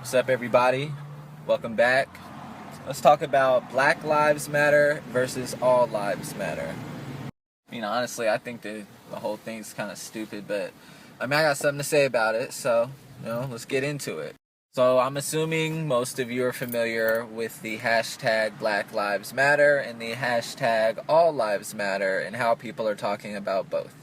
What's up, everybody? Welcome back. Let's talk about Black Lives Matter versus All Lives Matter. Honestly, I think the whole thing's kind of stupid, but I got something to say about it, so, let's get into it. So, I'm assuming most of you are familiar with the hashtag Black Lives Matter and the hashtag All Lives Matter and how people are talking about both.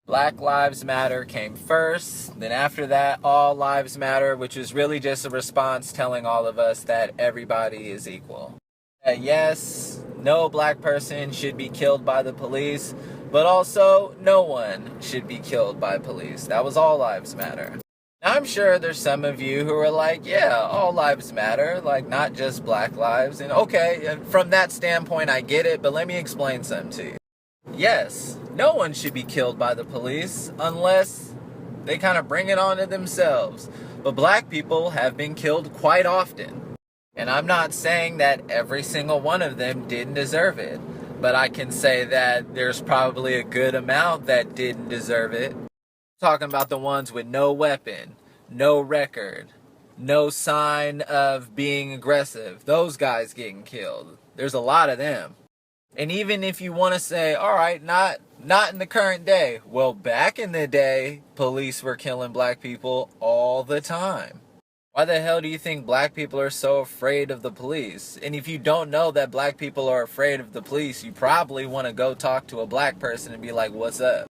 Black Lives Matter came first, then after that, All Lives Matter, which is really just a response telling all of us that everybody is equal. Yes, no black person should be killed by the police, but also no one should be killed by police. That was All Lives Matter. Now, I'm sure there's some of you who are like, yeah, all lives matter, like not just black lives. And okay, from that standpoint, I get it, but let me explain something to you. Yes, no one should be killed by the police unless they kind of bring it on to themselves. But black people have been killed quite often. And I'm not saying that every single one of them didn't deserve it. But I can say that there's probably a good amount that didn't deserve it. I'm talking about the ones with no weapon, no record, no sign of being aggressive. Those guys getting killed. There's a lot of them. And even if you want to say, all right, not in the current day. Well, back in the day, police were killing black people all the time. Why the hell do you think black people are so afraid of the police? And if you don't know that black people are afraid of the police, you probably want to go talk to a black person and be like, what's up?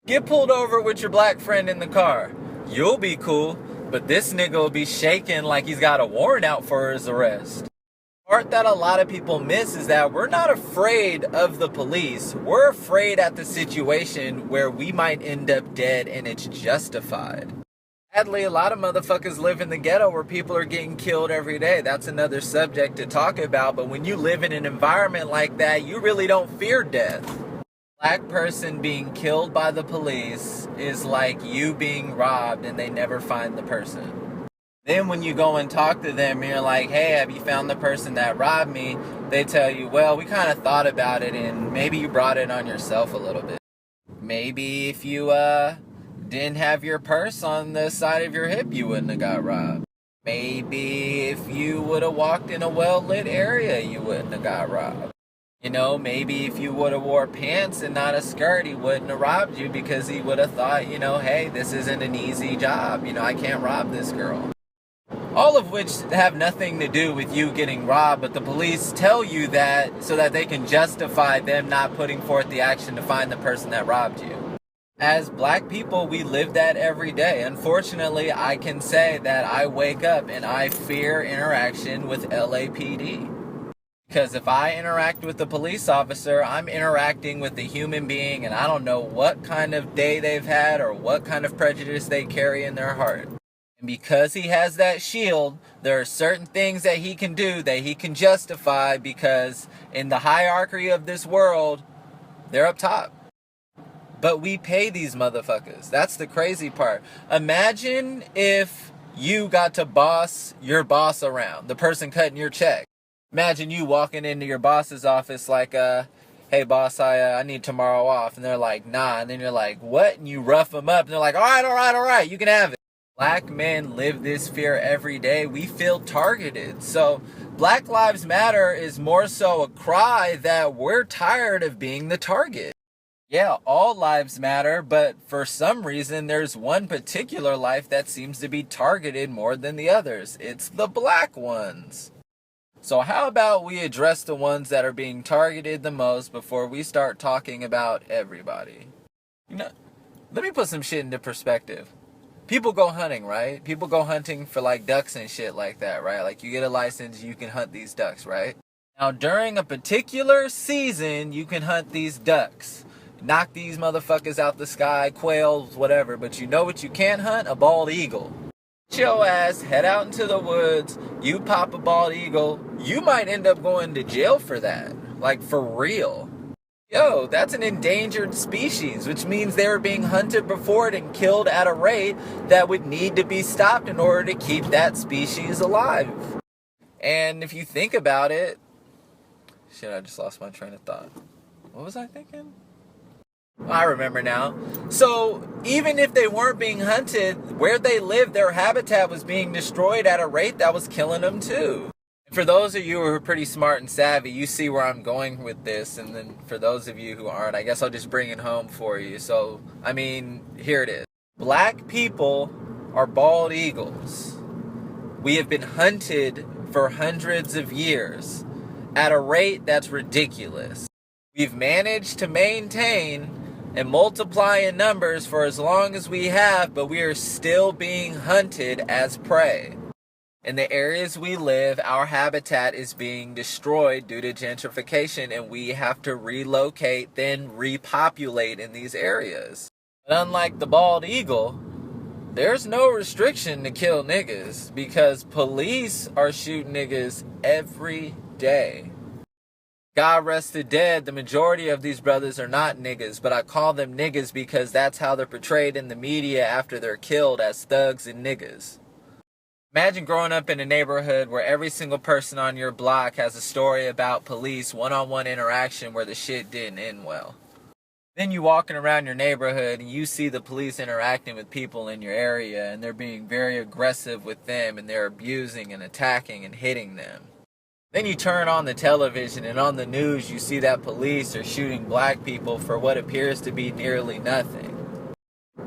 Get pulled over with your black friend in the car. You'll be cool, but this nigga will be shaking like he's got a warrant out for his arrest. The part that a lot of people miss is that we're not afraid of the police. We're afraid at the situation where we might end up dead and it's justified. Sadly, a lot of motherfuckers live in the ghetto where people are getting killed every day. That's another subject to talk about, but when you live in an environment like that, you really don't fear death. Black person being killed by the police is like you being robbed and they never find the person. Then when you go and talk to them and you're like, hey, have you found the person that robbed me? They tell you, well, we kind of thought about it and maybe you brought it on yourself a little bit. Maybe if you didn't have your purse on the side of your hip, you wouldn't have got robbed. Maybe if you would have walked in a well-lit area, you wouldn't have got robbed. Maybe if you would have wore pants and not a skirt, he wouldn't have robbed you because he would have thought, hey, this isn't an easy job. I can't rob this girl. All of which have nothing to do with you getting robbed, but the police tell you that so that they can justify them not putting forth the action to find the person that robbed you. As black people, we live that every day. Unfortunately, I can say that I wake up and I fear interaction with LAPD. Because if I interact with a police officer, I'm interacting with a human being and I don't know what kind of day they've had or what kind of prejudice they carry in their heart. And because he has that shield, there are certain things that he can do that he can justify because in the hierarchy of this world, they're up top. But we pay these motherfuckers. That's the crazy part. Imagine if you got to boss your boss around, the person cutting your check. Imagine you walking into your boss's office like, hey boss, I need tomorrow off. And they're like, nah. And then you're like, what? And you rough them up. And they're like, all right, you can have it. Black men live this fear every day. We feel targeted. So Black Lives Matter is more so a cry that we're tired of being the target. Yeah, all lives matter, but for some reason there's one particular life that seems to be targeted more than the others. It's the black ones. So how about we address the ones that are being targeted the most before we start talking about everybody? Let me put some shit into perspective. People go hunting, right? People go hunting for like ducks and shit like that, right? Like you get a license, you can hunt these ducks, right? Now during a particular season, you can hunt these ducks. Knock these motherfuckers out the sky, quails, whatever. But you know what you can't hunt? A bald eagle. Get your ass, head out into the woods, you pop a bald eagle, you might end up going to jail for that. Like for real. Yo, that's an endangered species, which means they were being hunted before it and killed at a rate that would need to be stopped in order to keep that species alive. And if you think about it, shit, I just lost my train of thought. What was I thinking? I remember now. So even if they weren't being hunted, where they lived, their habitat was being destroyed at a rate that was killing them too. For those of you who are pretty smart and savvy, you see where I'm going with this. And then for those of you who aren't, I guess I'll just bring it home for you. So, I mean, here it is. Black people are bald eagles. We have been hunted for hundreds of years at a rate that's ridiculous. We've managed to maintain and multiply in numbers for as long as we have, but we are still being hunted as prey. In the areas we live, our habitat is being destroyed due to gentrification, and we have to relocate, then repopulate in these areas. But unlike the bald eagle, there's no restriction to kill niggas because police are shooting niggas every day. God rest the dead, the majority of these brothers are not niggas, but I call them niggas because that's how they're portrayed in the media after they're killed, as thugs and niggas. Imagine growing up in a neighborhood where every single person on your block has a story about police one-on-one interaction where the shit didn't end well. Then you walking around your neighborhood and you see the police interacting with people in your area and they're being very aggressive with them and they're abusing and attacking and hitting them. Then you turn on the television and on the news you see that police are shooting black people for what appears to be nearly nothing.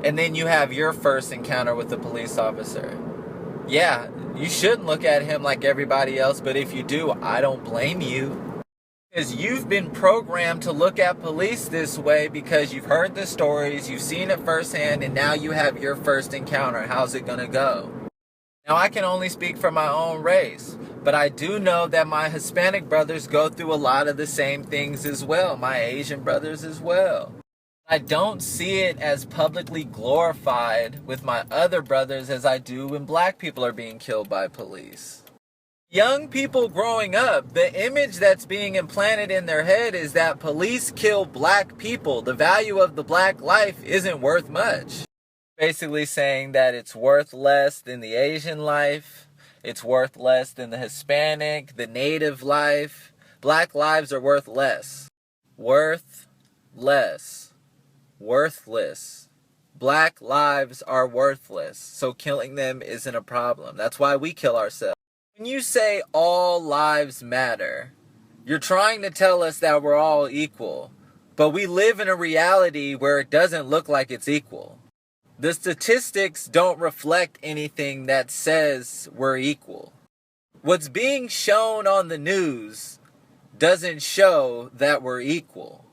And then you have your first encounter with a police officer. Yeah, you shouldn't look at him like everybody else, but if you do, I don't blame you. Because you've been programmed to look at police this way because you've heard the stories, you've seen it firsthand, and now you have your first encounter. How's it gonna go? Now, I can only speak for my own race, but I do know that my Hispanic brothers go through a lot of the same things as well, my Asian brothers as well. I don't see it as publicly glorified with my other brothers as I do when black people are being killed by police. Young people growing up, the image that's being implanted in their head is that police kill black people. The value of the black life isn't worth much. Basically saying that it's worth less than the Asian life, it's worth less than the Hispanic, the Native life. Black lives are worth less. Worth less. Worthless. Black lives are worthless, so killing them isn't a problem. That's why we kill ourselves. When you say all lives matter, you're trying to tell us that we're all equal, but we live in a reality where it doesn't look like it's equal. The statistics don't reflect anything that says we're equal. What's being shown on the news doesn't show that we're equal.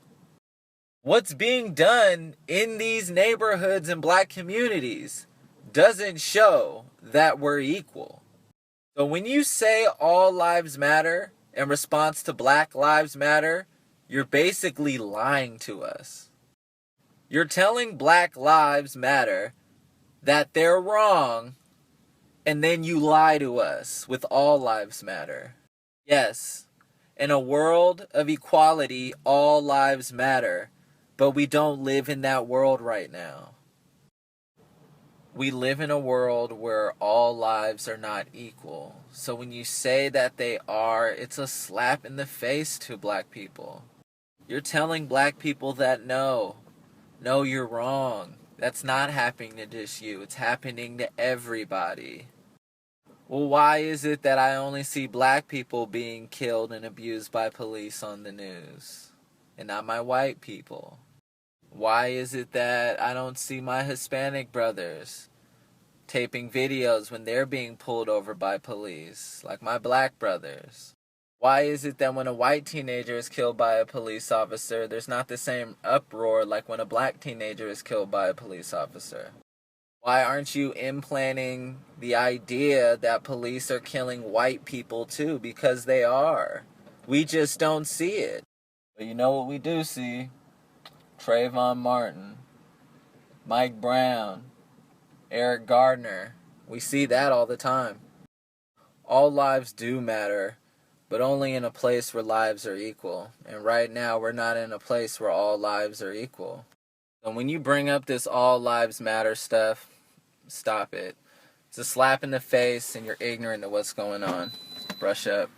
What's being done in these neighborhoods and black communities doesn't show that we're equal. So when you say all lives matter in response to Black Lives Matter, you're basically lying to us. You're telling Black Lives Matter that they're wrong, and then you lie to us with all lives matter. Yes, in a world of equality, all lives matter, but we don't live in that world right now. We live in a world where all lives are not equal. So when you say that they are, it's a slap in the face to black people. You're telling black people that no, you're wrong. That's not happening to just you. It's happening to everybody. Well, why is it that I only see black people being killed and abused by police on the news and not my white people? Why is it that I don't see my Hispanic brothers taping videos when they're being pulled over by police, like my black brothers? Why is it that when a white teenager is killed by a police officer, there's not the same uproar like when a black teenager is killed by a police officer? Why aren't you implanting the idea that police are killing white people too? Because they are. We just don't see it. But you know what we do see? Trayvon Martin, Mike Brown, Eric Gardner. We see that all the time. All lives do matter, but only in a place where lives are equal. And right now, we're not in a place where all lives are equal. So when you bring up this all lives matter stuff, stop it. It's a slap in the face and you're ignorant of what's going on. Brush up.